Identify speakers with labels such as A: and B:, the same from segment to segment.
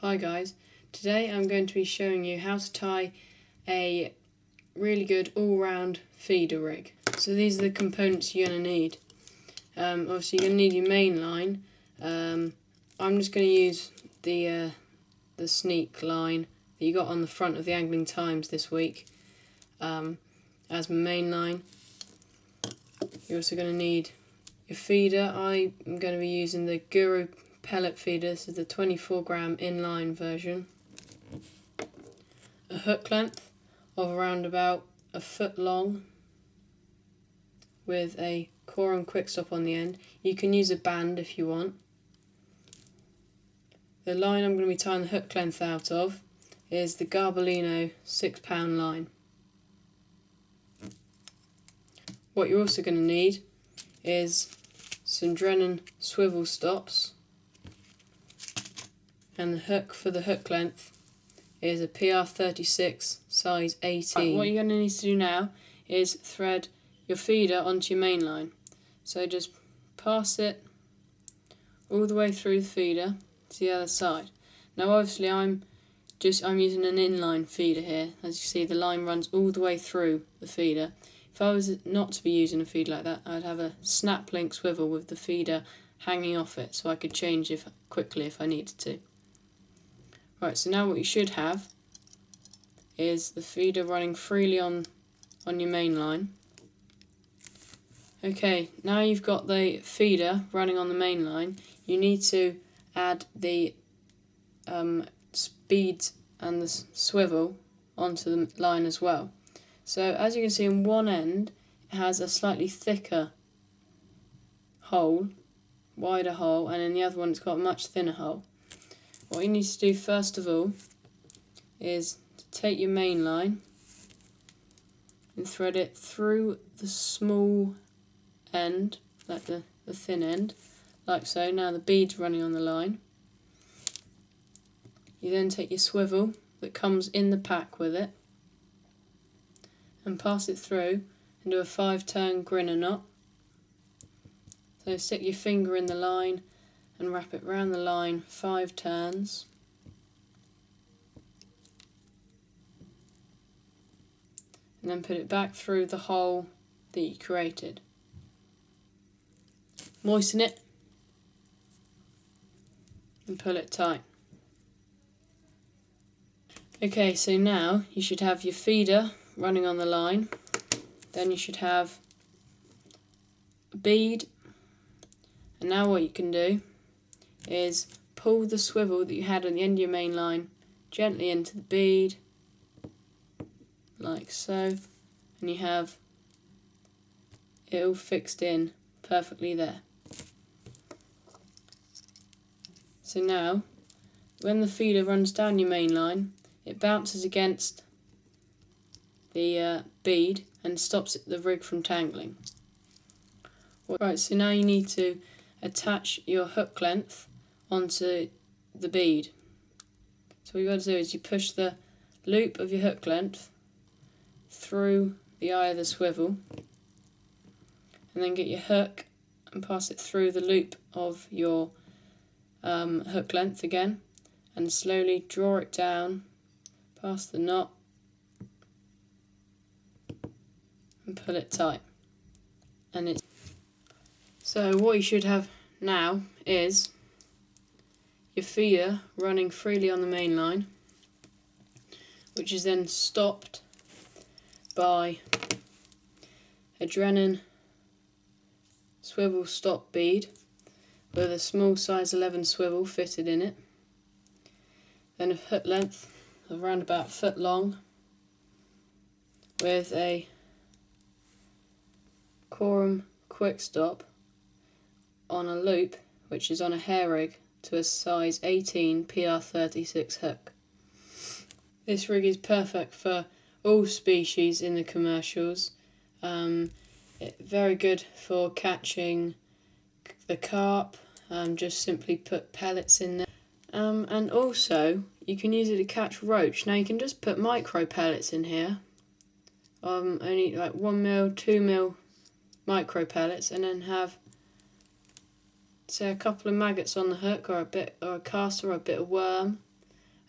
A: Hi guys, today I'm going to be showing you how to tie a really good all-round feeder rig. So these are the components you're going to need. Obviously you're going to need your main line. I'm just going to use the sneak line that you got on the front of the Angling Times this week as my main line. You're also going to need your feeder. I'm going to be using the Guru pellet feeder. This is the 24-gram inline version. A hook length of around about a foot long with a corum quick stop on the end. You can use a band if you want. The line I'm going to be tying the hook length out of is the Garbolino 6-pound line. What you're also going to need is some Drennan swivel stops, and the hook for the hook length is a PR36 size 18. Right, what you're going to need to do now is thread your feeder onto your main line. So just pass it all the way through the feeder to the other side. Now obviously I'm using an inline feeder here. As you see, the line runs all the way through the feeder. If I was not to be using a feeder like that, I'd have a snap link swivel with the feeder hanging off it, so I could change it quickly if I needed to. Right, so now what you should have is the feeder running freely on your main line. Okay, now you've got the feeder running on the main line, you need to add the speed and the swivel onto the line as well. So as you can see, in one end it has a slightly thicker hole, wider hole, and in the other one it's got a much thinner hole. What you need to do first of all is to take your main line and thread it through the small end, like the thin end, like so. Now the bead's running on the line. You then take your swivel that comes in the pack with it and pass it through and do a 5-turn grinner knot. So stick your finger in the line and wrap it round the line 5 turns. And then put it back through the hole that you created. Moisten it and pull it tight. Okay, so now you should have your feeder running on the line. Then you should have a bead. And now what you can do is pull the swivel that you had on the end of your main line gently into the bead, like so, and you have it all fixed in perfectly there. So now, when the feeder runs down your main line, it bounces against the bead and stops the rig from tangling. Right, so now you need to attach your hook length onto the bead. So what you've got to do is you push the loop of your hook length through the eye of the swivel, and then get your hook and pass it through the loop of your hook length again, and slowly draw it down past the knot and pull it tight. So what you should have now is your feeder running freely on the main line, which is then stopped by a Drennan swivel stop bead with a small size 11 swivel fitted in it. Then a hook length of around about a foot long with a corum quick stop on a loop which is on a hair rig to a size 18 PR36 hook. This rig is perfect for all species in the commercials. Very good for catching the carp. Just simply put pellets in there. And also you can use it to catch roach. Now you can just put micro pellets in here, only like 1mm, 2mm micro pellets, and then have, say, a couple of maggots on the hook, or a cast, or a bit of worm,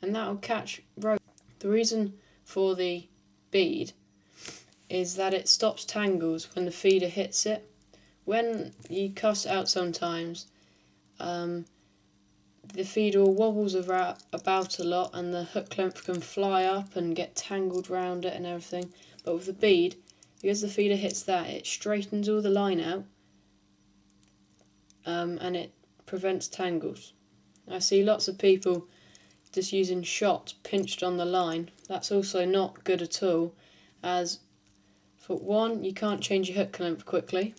A: and that will catch rope. The reason for the bead is that it stops tangles when the feeder hits it. When you cast it out sometimes, the feeder wobbles about a lot and the hook length can fly up and get tangled round it and everything. But with the bead, because the feeder hits that, it straightens all the line out and it prevents tangles. I see lots of people just using shots pinched on the line. That's also not good at all, as for one, you can't change your hook length quickly.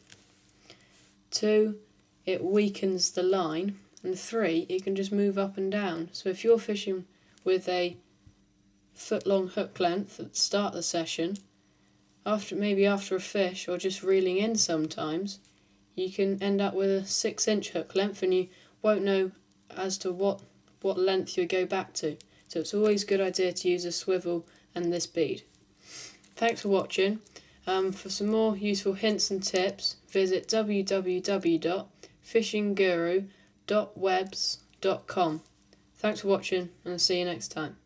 A: 2, it weakens the line. And 3, it can just move up and down. So if you're fishing with a foot-long hook length at the start of the session, maybe after a fish or just reeling in sometimes, you can end up with a 6-inch hook length and you won't know as to what length you go back to. So it's always a good idea to use a swivel and this bead. Thanks for watching. For some more useful hints and tips, visit www.fishingguru.webs.com. Thanks for watching, and I'll see you next time.